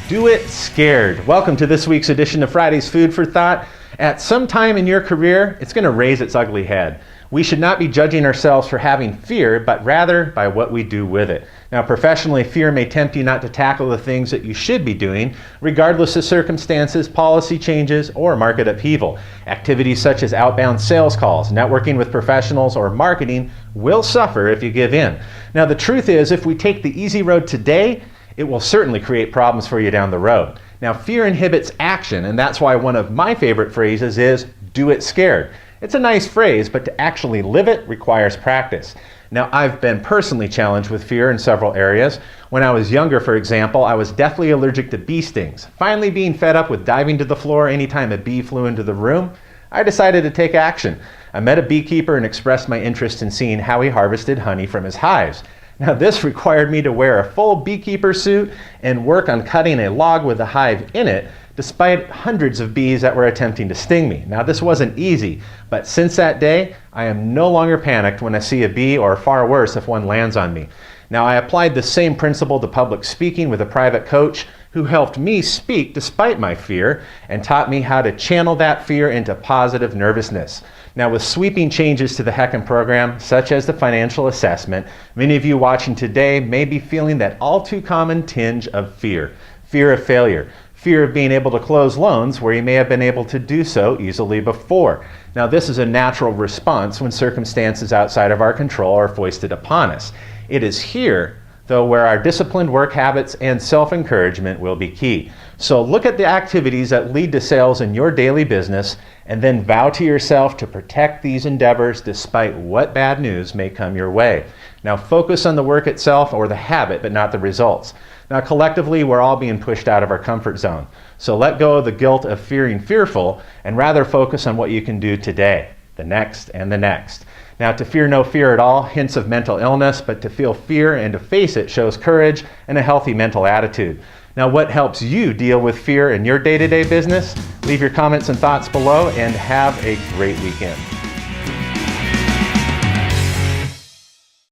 Do it scared. Welcome to this week's edition of Friday's Food for Thought. At some time in your career, it's going to raise its ugly head. We should not be judging ourselves for having fear, but rather by what we do with it. Now, professionally, fear may tempt you not to tackle the things that you should be doing, regardless of circumstances, policy changes, or market upheaval. Activities such as outbound sales calls, networking with professionals, or marketing will suffer if you give in. Now, the truth is, if we take the easy road today, it will certainly create problems for you down the road. Now, fear inhibits action, and that's why one of my favorite phrases is, do it scared. It's a nice phrase, but to actually live it requires practice. Now, I've been personally challenged with fear in several areas. When I was younger, for example, I was deathly allergic to bee stings. Finally being fed up with diving to the floor anytime a bee flew into the room, I decided to take action. I met a beekeeper and expressed my interest in seeing how he harvested honey from his hives. Now, this required me to wear a full beekeeper suit and work on cutting a log with a hive in it, despite hundreds of bees that were attempting to sting me. Now, this wasn't easy, but since that day, I am no longer panicked when I see a bee, or far worse if one lands on me. Now, I applied the same principle to public speaking with a private coach who helped me speak despite my fear and taught me how to channel that fear into positive nervousness. Now, with sweeping changes to the HECM program, such as the financial assessment, many of you watching today may be feeling that all too common tinge of fear. Fear of failure. Fear of being able to close loans where you may have been able to do so easily before. Now, this is a natural response when circumstances outside of our control are foisted upon us. It is here, though, where our disciplined work habits and self-encouragement will be key. So look at the activities that lead to sales in your daily business and then vow to yourself to protect these endeavors despite what bad news may come your way. Now, focus on the work itself or the habit, but not the results. Now, collectively, we're all being pushed out of our comfort zone. So let go of the guilt of fearing fearful and rather focus on what you can do today, the next, and the next. Now, to fear no fear at all hints of mental illness, but to feel fear and to face it shows courage and a healthy mental attitude. Now, what helps you deal with fear in your day-to-day business? Leave your comments and thoughts below and have a great weekend.